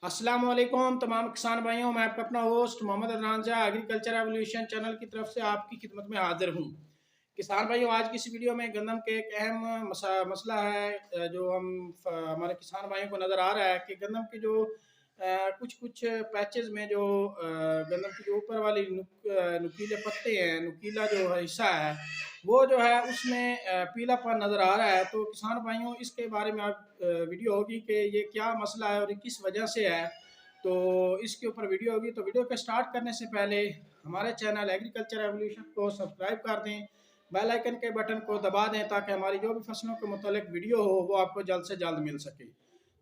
अस्सलाम वालेकुम तमाम किसान भाइयों, मैं आपका अपना host Mohammad Adnan Shah agriculture evolution channel की तरफ से आपकी खिदमत में हाजिर हूँ। किसान भाइयों, आज की इस वीडियो में गंदम के एक अहम मसला है जो हमारे किसान भाइयों को नज़र आ रहा है कि गंदम के जो कुछ कुछ पैचेस में जो गंदम की जो ऊपर वाली नुकीले पत्ते हैं, नुकीला जो हिस्सा है वो जो है उसमें पीलापन नज़र आ रहा है। तो किसान भाइयों, इसके बारे में आप वीडियो होगी कि ये क्या मसला है और ये किस वजह से है। तो इसके ऊपर वीडियो होगी। तो वीडियो को स्टार्ट करने से पहले हमारे चैनल एग्रीकल्चर एवोल्यूशन को सब्सक्राइब कर दें, बेल आइकन के बटन को दबा दें ताकि हमारी जो भी फसलों के मुतालिक वीडियो हो वो आपको जल्द से जल्द मिल सके।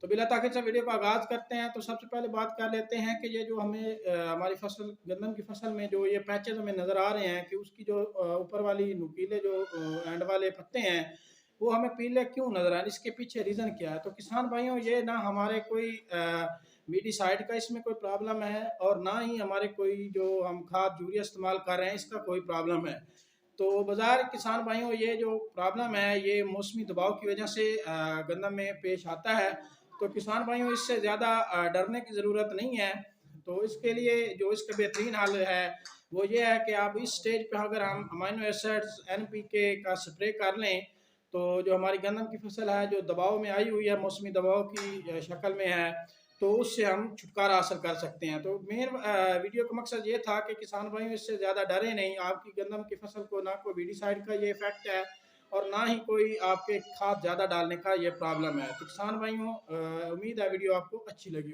तो बिला ताखिर से वीडियो का आगाज़ करते हैं। तो सबसे पहले बात कर लेते हैं कि ये जो हमें हमारी फसल गंदम की फसल में जो ये पैचेज हमें नज़र आ रहे हैं कि उसकी जो ऊपर वाली नुकीले जो एंड वाले पत्ते हैं वो हमें पीले क्यों नज़र आ रहे हैं, इसके पीछे रीज़न क्या है। तो किसान भाइयों, ये ना हमारे कोई वीडिसाइड का इसमें कोई प्रॉब्लम है और ना ही हमारे कोई जो हम खाद यूरिया इस्तेमाल कर रहे हैं इसका कोई प्रॉब्लम है। तो बाज़ार किसान भाइयों, ये जो प्रॉब्लम है ये मौसमी दबाव की वजह से गंदम में पेश आता है। तो किसान भाइयों, इससे ज़्यादा डरने की ज़रूरत नहीं है। तो इसके लिए जो इसका बेहतरीन हल है वो ये है कि आप इस स्टेज पे अगर हम अमाइनो एसिड्स NPK का स्प्रे कर लें तो जो हमारी गंदम की फसल है जो दबाव में आई हुई है, मौसमी दबाव की शक्ल में है, तो उससे हम छुटकारा हासिल कर सकते हैं। तो मेन वीडियो का मकसद ये था कि किसान भाइयों इससे ज़्यादा डरे नहीं। आपकी गंदम की फसल को ना कोई वीडिसाइड का ये इफेक्ट है और ना ही कोई आपके खाद ज़्यादा डालने का ये प्रॉब्लम है। तो किसान भाइयों, उम्मीद है वीडियो आपको अच्छी लगी।